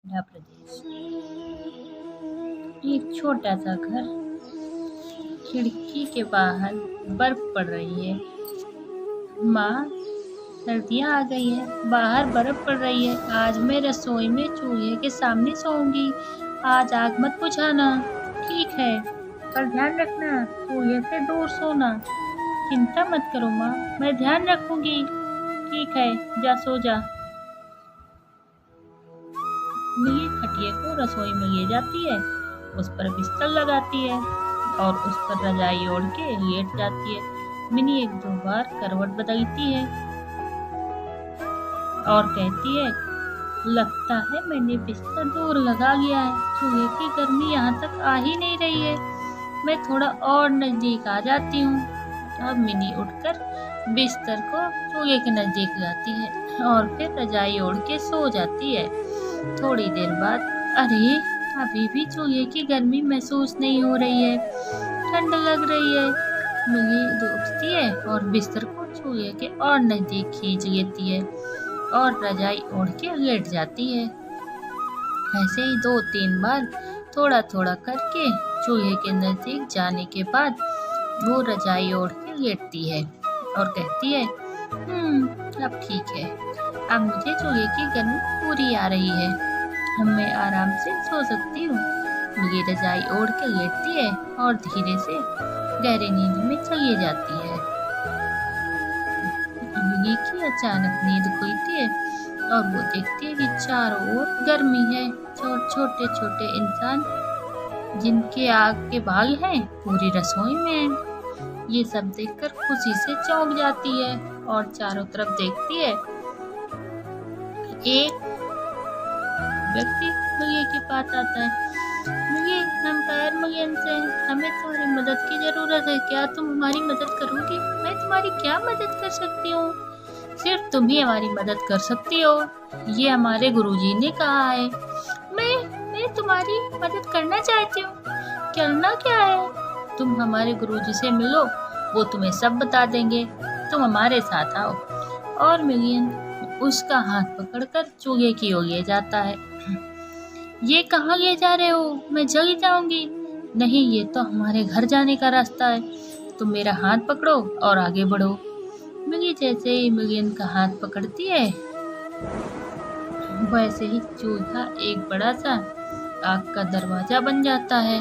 मध्य प्रदेश। एक छोटा सा घर, खिड़की के बाहर बर्फ पड़ रही है। माँ, सर्दियाँ आ गई है, बाहर बर्फ पड़ रही है। आज मैं रसोई में चूल्हे के सामने सोऊंगी। आज आग मत बुझाना। ठीक है, पर ध्यान रखना, चूल्हे से दूर सोना। चिंता मत करो माँ, मैं ध्यान रखूंगी। ठीक है, जा सो जा। मिली खटिया को रसोई में ले जाती है, उस पर बिस्तर लगाती है और उस पर रजाई ओढ़ के लेट जाती है। मिनी एक दो बार करवट बदलती है और कहती है, लगता है मैंने बिस्तर दूर लगा लिया है। चूल्हे की गर्मी यहाँ तक आ ही नहीं रही है। मैं थोड़ा और नजदीक आ जाती हूँ। अब मिनी उठकर बिस्तर को चूल्हे के नजदीक लाती है और फिर रजाई ओढ़ के सो जाती है। थोड़ी देर बाद, अरे अभी भी चूल्हे की गर्मी महसूस नहीं हो रही है, ठंड लग रही है। मिनी दोस्ती है और बिस्तर को चूल्हे के और नजदीक खींच लेती है और रजाई ओढ़ के लेट जाती है। ऐसे ही 2-3 बार थोड़ा थोड़ा करके चूल्हे के नजदीक जाने के बाद वो रजाई ओढ़ के लेटती है और कहती है, अब ठीक है, अब मुझे चूल्हे की गर्मी पूरी आ रही है, अब मैं आराम से सो सकती हूँ। ये रजाई ओढ़ के लेटती है और धीरे से गहरी नींद में चली जाती है। मिनी की अचानक नींद खुलती है और वो देखती है कि चारों ओर गर्मी है। छोटे छोटे इंसान जिनके आग के बाल हैं पूरी रसोई में हैं। ये सब देखकर खुशी से चौंक जाती है और चारों तरफ देखती है। एक व्यक्ति मुर्गे के पास आता है। मुर्गे, हम पैर मुर्गन से हैं, हमें तुम्हारी मदद की जरूरत है, क्या तुम हमारी मदद करोगी? मैं तुम्हारी क्या मदद कर सकती हूँ? सिर्फ तुम ही हमारी मदद कर सकती हो, ये हमारे गुरुजी ने कहा है। मैं तुम्हारी मदद करना चाहती हूँ। करना क्या है? तुम हमारे गुरुजी से मिलो, वो तुम्हें सब बता देंगे। तुम हमारे साथ आओ। और मिलियन उसका हाथ पकड़कर चूल्हे की ओर ले जाता है। ये कहाँ ले जा रहे हो? मैं जल जाऊंगी। नहीं, ये तो हमारे घर जाने का रास्ता है। तुम मेरा हाथ पकड़ो और आगे बढ़ो। मिली जैसे ही मिलियन का हाथ पकड़ती है, वैसे ही चूल्हा एक बड़ा सा आग का दरवाजा बन जाता है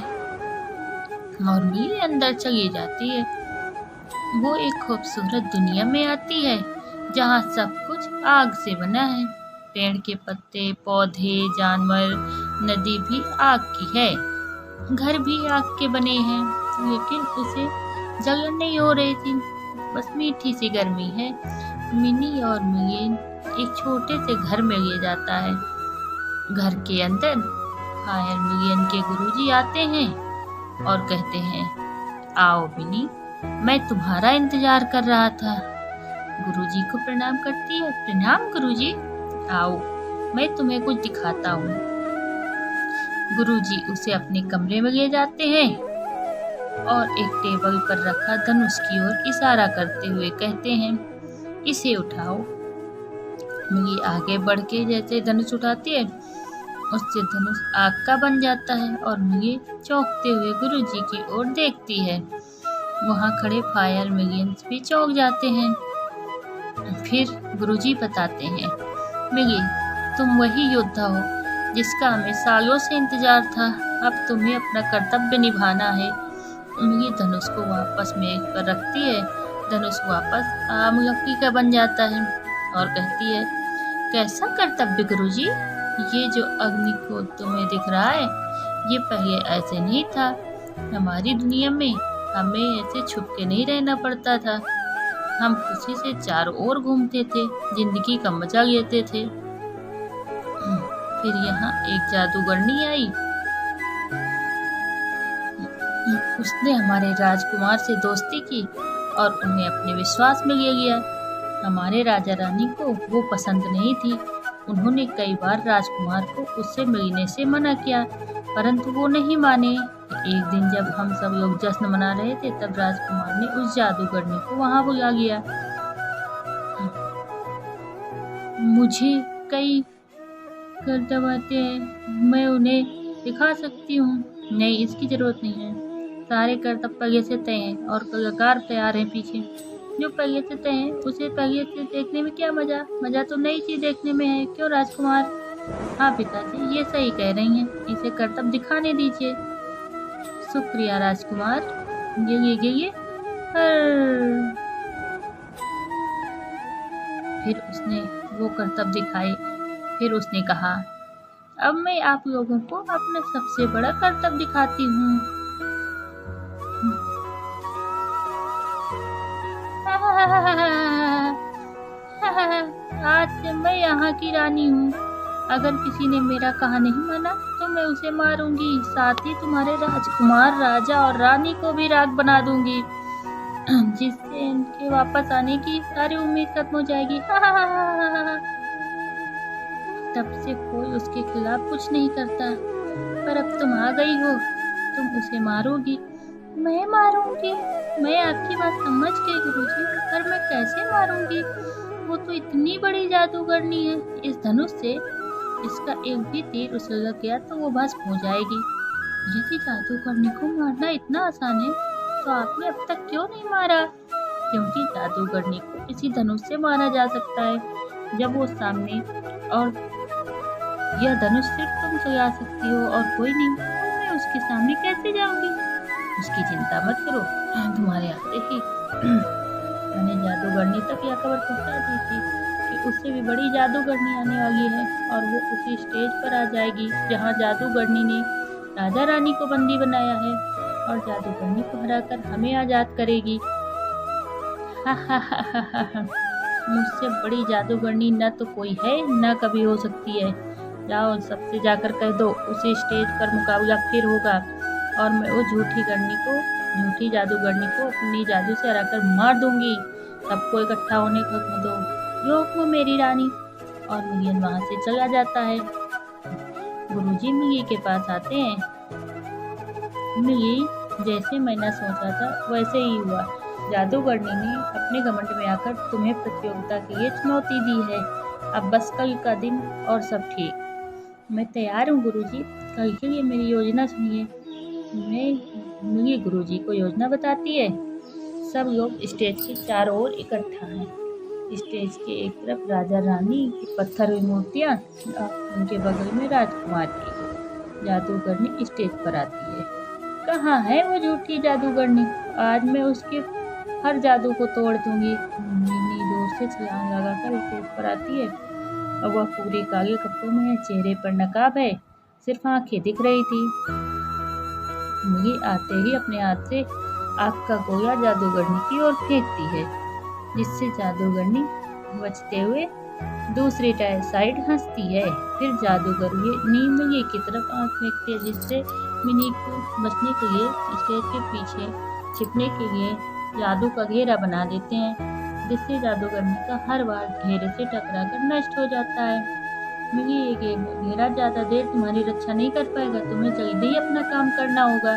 और मिली अंदर चली जाती है। वो एक खूबसूरत दुनिया में आती है जहाँ सब कुछ आग से बना है। पेड़ के पत्ते, पौधे, जानवर, नदी भी आग की है। घर भी आग के बने हैं, लेकिन उसे जलन नहीं हो रही थी, बस मीठी सी गर्मी है। मिनी और मिलियन एक छोटे से घर में ले जाता है। घर के अंदर फायर मिलियन के गुरुजी आते हैं और कहते हैं, आओ मिनी, मैं तुम्हारा इंतजार कर रहा था। गुरुजी को प्रणाम करती है। प्रणाम गुरुजी, आओ मैं तुम्हें कुछ दिखाता हूँ। गुरुजी उसे अपने कमरे में ले जाते हैं और एक टेबल पर रखा धनुष की ओर इशारा करते हुए कहते हैं, इसे उठाओ। मिली आगे बढ़ के जैसे धनुष उठाती है, उससे धनुष आग का बन जाता है और मिली चौंकते हुए गुरुजी की ओर देखती है। वहाँ खड़े फायर मिलियंस भी चौंक जाते हैं। फिर गुरुजी बताते हैं, मिली, तुम वही योद्धा हो जिसका हमें सालों से इंतजार था। अब तुम्हें अपना कर्तव्य निभाना है। मिली धनुष को वापस मेज पर रखती है। धनुष वापस आम लकड़ी का बन जाता है और कहती है, कैसा कर्तव्य गुरुजी? ये जो अग्निकोड तुम्हें दिख रहा है, ये पहले ऐसे नहीं था। हमारी दुनिया में हमें ऐसे छुप के नहीं रहना पड़ता था। हम खुशी से चारों ओर घूमते थे, जिंदगी का मजा लेते थे। फिर यहाँ एक जादूगरनी आई। उसने हमारे राजकुमार से दोस्ती की और उन्हें अपने विश्वास में ले लिया। हमारे राजा रानी को वो पसंद नहीं थी। उन्होंने कई बार राजकुमार को उससे मिलने से मना किया, परंतु वो नहीं माने। एक दिन जब हम सब लोग जश्न मना रहे थे, तब राजकुमार ने उस जादूगरनी को वहां बुला लिया। मुझे कई करतब आते हैं, मैं उन्हें दिखा सकती हूँ। नहीं, इसकी ज़रूरत नहीं है। सारे करतब पहिए से तय हैं और कलाकार तैयार हैं पीछे। जो पहिए से तय हैं, उसे पहिए से देखने में क्या मज़ा? मज़ा तो नई चीज़ देखने में है। क्यों राजकुमार? हाँ पिताजी, ये सही कह रही हैं। इसे करतब दिखाने दीजिए। शुक्रिया राजकुमार। ये हर फिर उसने वो करतब दिखाए। फिर उसने कहा, अब मैं आप लोगों को अपना सबसे बड़ा करतब दिखाती हूँ। आज से मैं यहाँ की रानी हूँ। अगर किसी ने मेरा कहा नहीं माना तो मैं उसे मारूंगी। साथ ही तुम्हारे राजकुमार, राजा और रानी को भी राख बना दूंगी, जिससे इनके वापस आने की सारी उम्मीद खत्म हो जाएगी। तब से कोई उसके खिलाफ कुछ नहीं करता। पर अब तुम आ गई हो, तुम उसे मारोगी। मैं मारूंगी? मैं आपकी बात समझ गई गुरुजी, पर मैं कैसे मारूंगी? वो तो इतनी बड़ी जादूगरनी है। इस धनुष से इसका एक भी तीर उसे लग गया तो वो भस्म हो जाएगी। यदि जादूगरनी को मारना इतना आसान है तो आपने अब तक क्यों नहीं मारा? क्योंकि जादूगरनी को इसी धनुष से मारा जा सकता है जब वो सामने, और यह धनुष सिर्फ तुम चला सकती हो और कोई नहीं। और मैं उसके सामने कैसे जाऊंगी? उसकी चिंता मत करो, तुम्हारे आते ही मैंने जादूगरनी तक यह खबर पहुंचा दी थी कि उससे भी बड़ी जादूगरनी आने वाली है और वो उसी स्टेज पर आ जाएगी जहां जादूगरनी ने राजा रानी को बंदी बनाया है और जादूगरनी को हराकर हमें आजाद करेगी। मुझसे बड़ी जादूगरनी न तो कोई है न कभी हो सकती है। जाओ, सबसे जाकर कह दो, उसी स्टेज पर मुकाबला फिर होगा और मैं उस झूठी जादूगरनी को अपनी जादू से हराकर मार दूंगी। सबको इकट्ठा होने का हुक्म दो। जो हुक्म मेरी रानी। और मिलियन वहां से चला जाता है। गुरुजी मिली के पास आते हैं। मिली, जैसे मैंने सोचा था वैसे ही हुआ। जादूगरनी ने अपने घमंड में आकर तुम्हें प्रतियोगिता के लिए चुनौती दी है। अब बस कल का दिन और सब ठीक। मैं तैयार हूँ गुरुजी। कल के लिए मेरी योजना सुनिए। मिली गुरुजी को योजना बताती है। सब लोग स्टेज के चारों ओर इकट्ठा हैं। स्टेज के एक तरफ राजा रानी की पत्थर हुई मूर्तियाँ और उनके बगल में राजकुमार की। जादूगरनी स्टेज पर आती है। कहाँ है वो झूठी जादूगरनी? आज मैं उसके हर जादू को तोड़ दूंगी। मिनी जोर से छलांग लगाकर स्टेज पर आती है और वह पूरे काले कपड़ों में है। चेहरे पर नकाब है, सिर्फ आंखें दिख रही थी। मिली आते ही अपने हाथ से आग का गोला जादूगरनी की ओर फेंकती है, जिससे जादूगरनी बचते हुए दूसरी साइड हंसती है। फिर जादूगरनी मिनी की तरफ आंख फेंकती है, जिससे मिनी को बचने के लिए स्टेज के पीछे छिपने के लिए जादू का घेरा बना देते हैं, जिससे जादूगरनी का हर बार घेरे से टकराकर नष्ट हो जाता है। मिनी, ये घेरा ज्यादा देर तुम्हारी रक्षा नहीं कर पाएगा, तुम्हें जल्दी ही अपना काम करना होगा।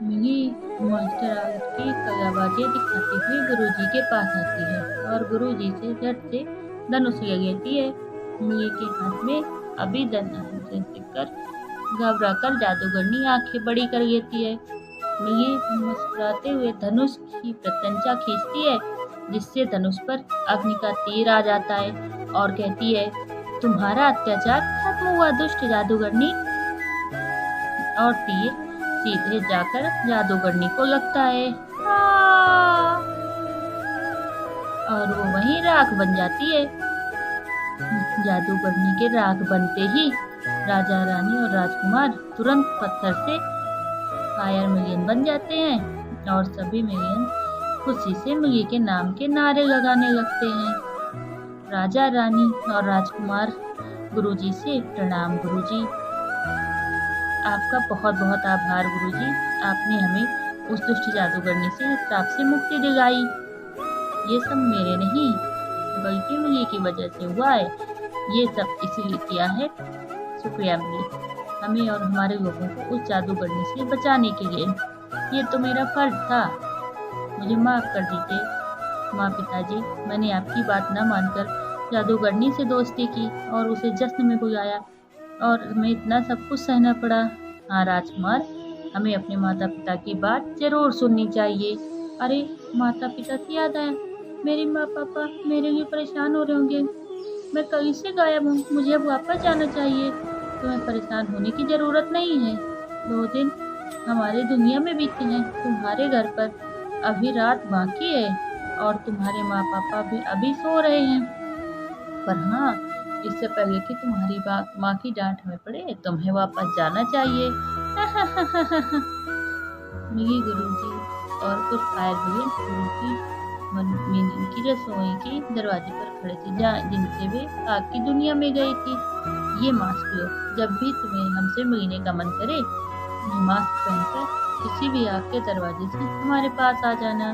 मिनी मास्टर आर्ट की कलाबाजी दिखाती हुई गुरुजी के पास आती है और गुरुजी से झट से धनुष ले लेती है। मिनी के हाथ में अभी धनुष देखकर घबराकर जादूगरनी आंखें बड़ी कर लेती है। मिनी मुस्कुराते हुए धनुष की प्रत्यंचा खींचती है, जिससे धनुष पर अग्नि का तीर आ जाता है और कहती है, तुम्हारा अत्याचार खत्म हुआ दुष्ट जादूगरनी। और तीर सीधे जाकर जादूगरनी को लगता है और वो वहीं राख बन जाती है। जादूगरनी के राख बनते ही राजा रानी और राजकुमार तुरंत पत्थर से फायर मिलियन बन जाते हैं और सभी मिलियन खुशी से मिली के नाम के नारे लगाने लगते हैं। राजा रानी और राजकुमार गुरुजी से प्रणाम गुरुजी। आपका बहुत बहुत आभार गुरुजी, आपने हमें उस दुष्ट जादूगरनी से श्राप से मुक्ति दिलाई। ये सब मेरे नहीं बल्कि मिली की वजह से हुआ है। ये सब इसीलिए किया है। शुक्रिया मिली, हमें और हमारे लोगों को उस जादूगरनी से बचाने के लिए। ये तो मेरा फर्ज था, मुझे माफ़ कर दीजिए। माँ पिताजी, मैंने आपकी बात न मानकर जादूगरनी से दोस्ती की और उसे जश्न में बुलाया और हमें इतना सब कुछ सहना पड़ा। हाँ राजकुमार, हमें अपने माता पिता की बात जरूर सुननी चाहिए। अरे, माता पिता की याद आया, मेरी माँ पापा मेरे लिए परेशान हो रहे होंगे। मैं कहीं से गायब हूँ, मुझे अब वापस जाना चाहिए। तुम्हें परेशान होने की जरूरत नहीं है। 2 दिन हमारी दुनिया में बीते हैं, तुम्हारे घर पर अभी रात बाकी है और तुम्हारे माँ पापा भी अभी सो रहे हैं। पर हाँ, इससे पहले कि तुम्हारी माँ की डांट हमें पड़े, तुम्हें वापस जाना चाहिए। मिगी गुरुजी और कुछ फायर ब्रिगेड गुरु की मीनिंग की रसोई के दरवाजे पर खड़े थे, जहाँ जिनसे वे आग की दुनिया में गई थी। ये मास्क लो, जब भी तुम्हें हमसे मिलने का मन करे, ये मास्क पहनकर किसी भी आग के दरवाजे से हमारे पास आ जाना।